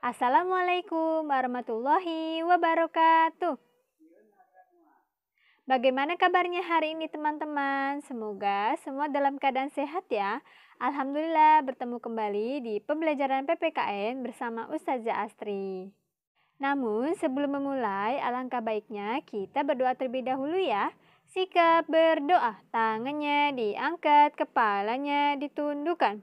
Assalamualaikum warahmatullahi wabarakatuh. Bagaimana kabarnya hari ini teman-teman? Semoga semua dalam keadaan sehat ya. Alhamdulillah bertemu kembali di pembelajaran PPKN bersama Ustazah Astri. Namun sebelum memulai, alangkah baiknya kita berdoa terlebih dahulu ya. Sikap berdoa, tangannya diangkat, kepalanya ditundukkan.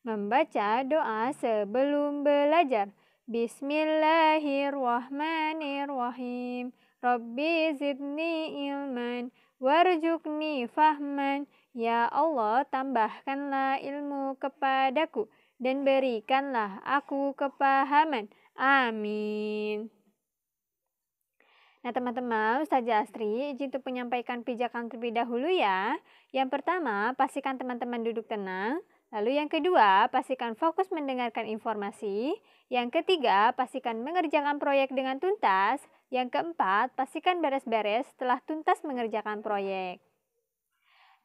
Membaca doa sebelum belajar. Bismillahirrahmanirrahim. Rabbi zidni ilman warjukni fahman. Ya Allah, tambahkanlah ilmu kepadaku dan berikanlah aku kepahaman. Amin. Nah teman-teman, Ustazah Astri izin untuk menyampaikan pijakan terlebih dahulu ya. Yang pertama, pastikan teman-teman duduk tenang. Lalu yang kedua, pastikan fokus mendengarkan informasi. Yang ketiga, pastikan mengerjakan proyek dengan tuntas. Yang keempat, pastikan beres-beres setelah tuntas mengerjakan proyek.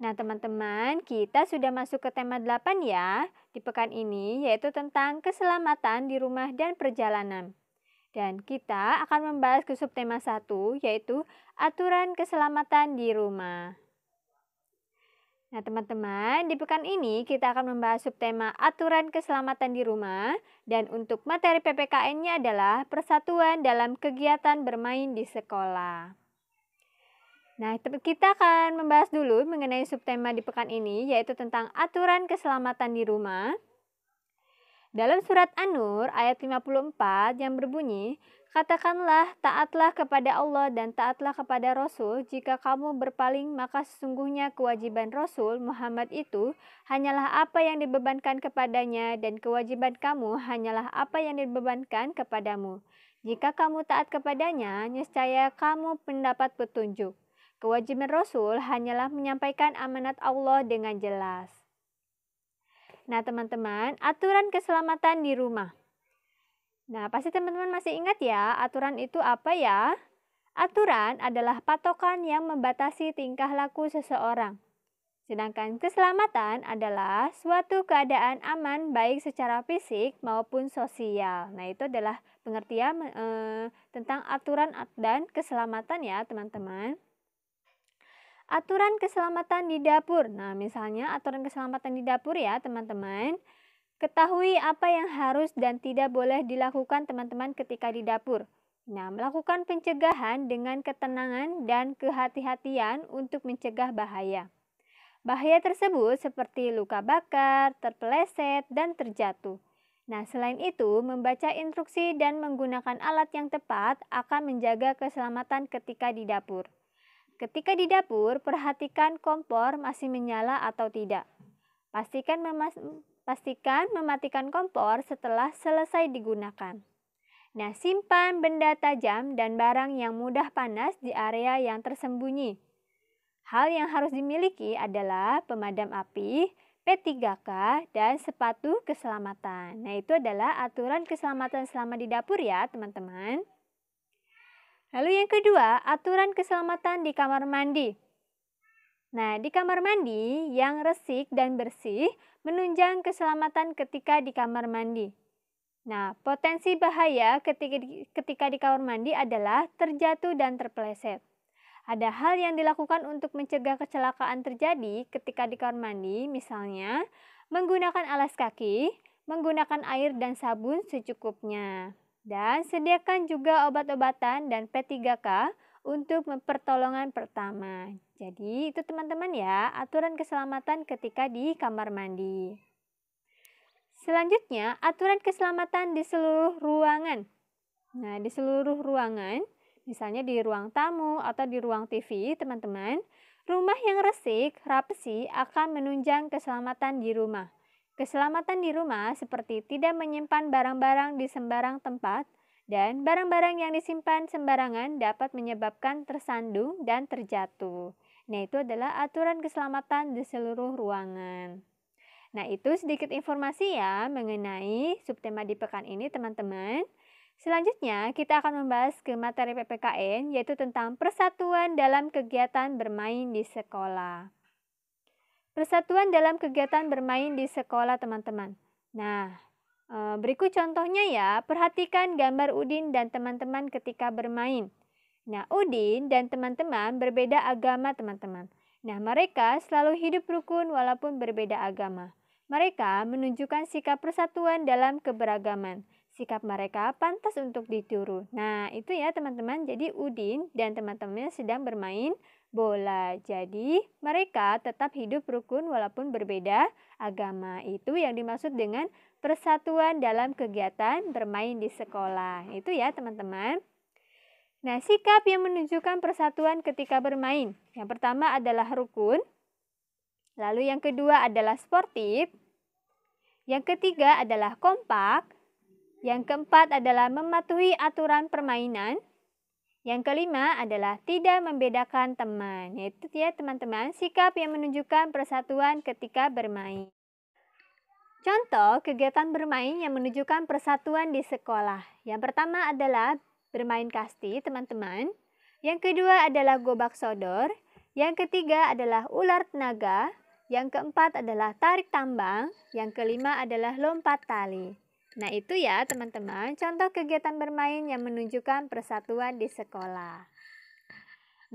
Nah teman-teman, kita sudah masuk ke tema 8 ya di pekan ini, yaitu tentang keselamatan di rumah dan perjalanan. Dan kita akan membahas ke subtema 1, yaitu aturan keselamatan di rumah. Nah teman-teman, di pekan ini kita akan membahas subtema aturan keselamatan di rumah. Dan untuk materi PPKN-nya adalah persatuan dalam kegiatan bermain di sekolah. Nah kita akan membahas dulu mengenai subtema di pekan ini, yaitu tentang aturan keselamatan di rumah. Dalam surat An-Nur ayat 54 yang berbunyi, katakanlah taatlah kepada Allah dan taatlah kepada Rasul. Jika kamu berpaling, maka sesungguhnya kewajiban Rasul Muhammad itu hanyalah apa yang dibebankan kepadanya dan kewajiban kamu hanyalah apa yang dibebankan kepadamu. Jika kamu taat kepadanya, niscaya kamu mendapat petunjuk. Kewajiban Rasul hanyalah menyampaikan amanat Allah dengan jelas. Nah teman-teman, aturan keselamatan di rumah. Nah pasti teman-teman masih ingat ya, aturan itu apa ya? Aturan adalah patokan yang membatasi tingkah laku seseorang. Sedangkan keselamatan adalah suatu keadaan aman baik secara fisik maupun sosial. Nah itu adalah pengertian tentang aturan dan keselamatan ya teman-teman. Aturan keselamatan di dapur. Nah, misalnya aturan keselamatan di dapur ya, teman-teman. Ketahui apa yang harus dan tidak boleh dilakukan teman-teman ketika di dapur. Nah, melakukan pencegahan dengan ketenangan dan kehati-hatian untuk mencegah bahaya. Bahaya tersebut seperti luka bakar, terpeleset, dan terjatuh. Nah, selain itu, membaca instruksi dan menggunakan alat yang tepat akan menjaga keselamatan ketika di dapur. Ketika di dapur, perhatikan kompor masih menyala atau tidak. Pastikan mematikan kompor setelah selesai digunakan. Nah, simpan benda tajam dan barang yang mudah panas di area yang tersembunyi. Hal yang harus dimiliki adalah pemadam api, P3K, dan sepatu keselamatan. Nah, itu adalah aturan keselamatan selama di dapur ya, teman-teman. Lalu yang kedua, aturan keselamatan di kamar mandi. Nah, di kamar mandi yang resik dan bersih menunjang keselamatan ketika di kamar mandi. Nah, potensi bahaya ketika di kamar mandi adalah terjatuh dan terpeleset. Ada hal yang dilakukan untuk mencegah kecelakaan terjadi ketika di kamar mandi, misalnya menggunakan alas kaki, menggunakan air dan sabun secukupnya. Dan sediakan juga obat-obatan dan P3K untuk pertolongan pertama. Jadi itu teman-teman ya, aturan keselamatan ketika di kamar mandi. Selanjutnya, aturan keselamatan di seluruh ruangan. Nah, di seluruh ruangan, misalnya di ruang tamu atau di ruang TV, teman-teman, rumah yang resik, rapi akan menunjang keselamatan di rumah. Keselamatan di rumah seperti tidak menyimpan barang-barang di sembarang tempat dan barang-barang yang disimpan sembarangan dapat menyebabkan tersandung dan terjatuh. Nah, itu adalah aturan keselamatan di seluruh ruangan. Nah, itu sedikit informasi ya mengenai subtema di pekan ini, teman-teman. Selanjutnya, kita akan membahas ke materi PPKN, yaitu tentang persatuan dalam kegiatan bermain di sekolah. Persatuan dalam kegiatan bermain di sekolah, teman-teman. Nah, Berikut contohnya ya, perhatikan gambar Udin dan teman-teman ketika bermain. Nah, Udin dan teman-teman berbeda agama teman-teman. Nah, mereka selalu hidup rukun walaupun berbeda agama. Mereka menunjukkan sikap persatuan dalam keberagaman. Sikap mereka pantas untuk ditiru. Nah, itu ya teman-teman. Jadi Udin dan teman-temannya sedang bermain bola. Jadi mereka tetap hidup rukun walaupun berbeda agama. Itu yang dimaksud dengan persatuan dalam kegiatan bermain di sekolah. Itu ya teman-teman. Nah, sikap yang menunjukkan persatuan ketika bermain. Yang pertama adalah rukun. Lalu yang kedua adalah sportif. Yang ketiga adalah kompak. Yang keempat adalah mematuhi aturan permainan. Yang kelima adalah tidak membedakan teman. Yaitu ya teman-teman, sikap yang menunjukkan persatuan ketika bermain. Contoh kegiatan bermain yang menunjukkan persatuan di sekolah. Yang pertama adalah bermain kasti, teman-teman. Yang kedua adalah gobak sodor. Yang ketiga adalah ular tenaga. Yang keempat adalah tarik tambang. Yang kelima adalah lompat tali. Nah, itu ya teman-teman, contoh kegiatan bermain yang menunjukkan persatuan di sekolah.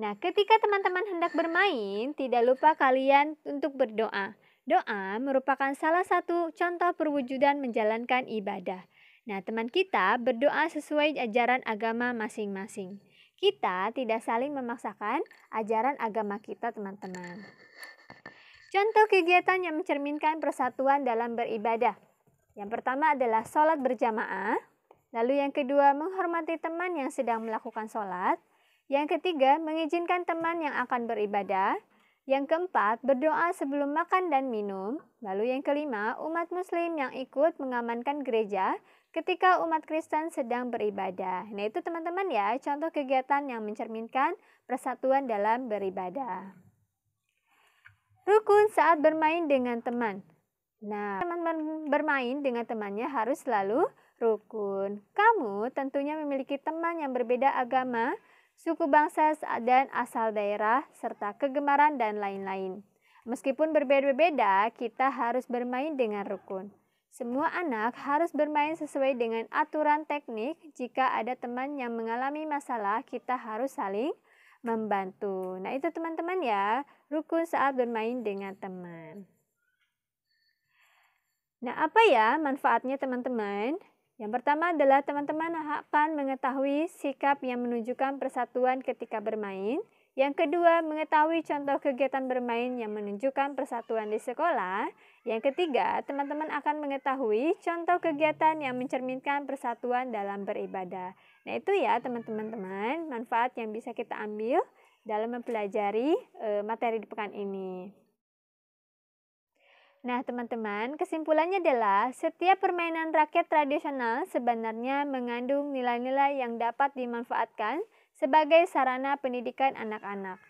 Nah, ketika teman-teman hendak bermain, tidak lupa kalian untuk berdoa. Doa merupakan salah satu contoh perwujudan menjalankan ibadah. Nah, teman kita berdoa sesuai ajaran agama masing-masing. Kita tidak saling memaksakan ajaran agama kita, teman-teman. Contoh kegiatan yang mencerminkan persatuan dalam beribadah. Yang pertama adalah sholat berjamaah. Lalu yang kedua, menghormati teman yang sedang melakukan sholat. Yang ketiga, mengizinkan teman yang akan beribadah. Yang keempat, berdoa sebelum makan dan minum. Lalu yang kelima, umat muslim yang ikut mengamankan gereja ketika umat Kristen sedang beribadah. Nah, itu teman-teman ya, contoh kegiatan yang mencerminkan persatuan dalam beribadah. Rukun saat bermain dengan teman. Nah, teman bermain dengan temannya harus selalu rukun. Kamu tentunya memiliki teman yang berbeda agama, suku bangsa dan asal daerah, serta kegemaran dan lain-lain. Meskipun berbeda-beda, kita harus bermain dengan rukun. Semua anak harus bermain sesuai dengan aturan teknik. Jika ada teman yang mengalami masalah, kita harus saling membantu. Nah, itu teman-teman ya, rukun saat bermain dengan teman. Nah, apa ya manfaatnya teman-teman? Yang pertama adalah teman-teman akan mengetahui sikap yang menunjukkan persatuan ketika bermain. Yang kedua, mengetahui contoh kegiatan bermain yang menunjukkan persatuan di sekolah. Yang ketiga, teman-teman akan mengetahui contoh kegiatan yang mencerminkan persatuan dalam beribadah. Nah, itu ya teman-teman manfaat yang bisa kita ambil dalam mempelajari materi di pekan ini. Nah, teman-teman, kesimpulannya adalah setiap permainan rakyat tradisional sebenarnya mengandung nilai-nilai yang dapat dimanfaatkan sebagai sarana pendidikan anak-anak.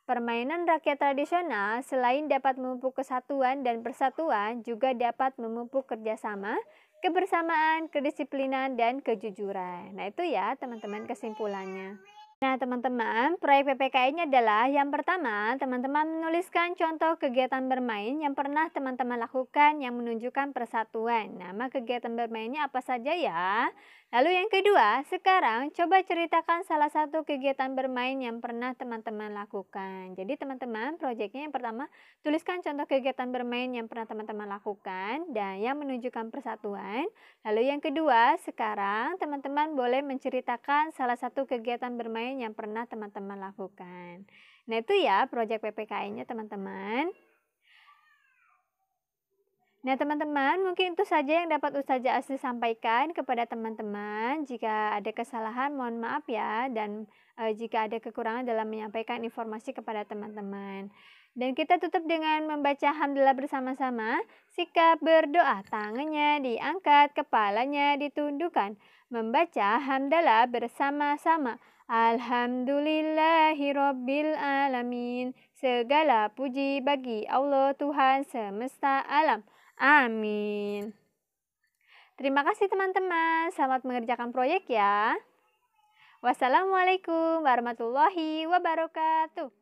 Permainan rakyat tradisional selain dapat memupuk kesatuan dan persatuan, juga dapat memupuk kerjasama, kebersamaan, kedisiplinan, dan kejujuran. Nah, itu ya teman-teman kesimpulannya. Nah, teman-teman, proyek PPKI-nya adalah yang pertama, teman-teman menuliskan contoh kegiatan bermain yang pernah teman-teman lakukan yang menunjukkan persatuan. Nama kegiatan bermainnya apa saja ya? Lalu yang kedua, sekarang coba ceritakan salah satu kegiatan bermain yang pernah teman-teman lakukan. Jadi teman-teman, proyeknya yang pertama, tuliskan contoh kegiatan bermain yang pernah teman-teman lakukan dan yang menunjukkan persatuan. Lalu yang kedua, sekarang teman-teman boleh menceritakan salah satu kegiatan bermain yang pernah teman-teman lakukan. Nah, itu ya proyek PPKI-nya teman-teman. Nah, teman-teman, mungkin itu saja yang dapat Ustazah Asli sampaikan kepada teman-teman. Jika ada kesalahan, mohon maaf ya, dan jika ada kekurangan dalam menyampaikan informasi kepada teman-teman. Dan kita tutup dengan membaca hamdalah bersama-sama. Sikap berdoa, tangannya diangkat, kepalanya ditundukkan. Membaca hamdalah bersama-sama. Alhamdulillahirabbil alamin. Segala puji bagi Allah Tuhan semesta alam. Amin. Terima kasih teman-teman. Selamat mengerjakan proyek ya. Wassalamualaikum warahmatullahi wabarakatuh.